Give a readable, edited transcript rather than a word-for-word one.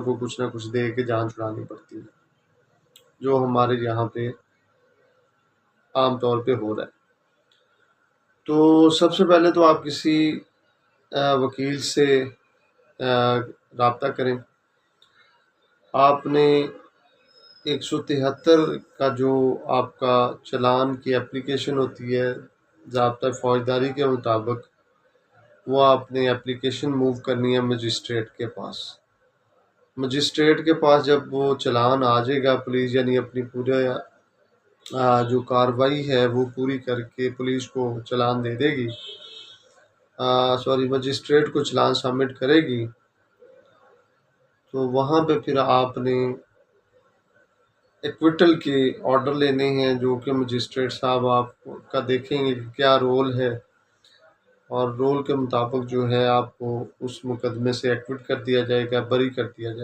کو کچھ نہ کچھ دے کے جان چھڑانی پڑتی ہے، جو ہمارے یہاں پہ عام طور پہ ہو رہا ہے۔ تو سب سے پہلے تو آپ کسی وکیل سے رابطہ کریں۔ آپ نے 173 کا جو آپ کا چلان کی اپلیکیشن ہوتی ہے ضابطۂ فوجداری کے مطابق، وہ آپ نے اپلیکیشن موو کرنی ہے مجسٹریٹ کے پاس۔ مجسٹریٹ کے پاس جب وہ چلان آ جائے گا، پولیس یعنی اپنی پورے جو کارروائی ہے وہ پوری کر کے پولیس کو چلان دے دے گی، مجسٹریٹ کو چلان سبمٹ کرے گی، تو وہاں پہ پھر آپ نے ایکویٹل کے آرڈر لینے ہیں، جو کہ مجسٹریٹ صاحب آپ کا دیکھیں گے کہ کیا رول ہے، اور رول کے مطابق جو ہے آپ کو اس مقدمے سے ایکوٹ کر دیا جائے گا، بری کر دیا جائے گا۔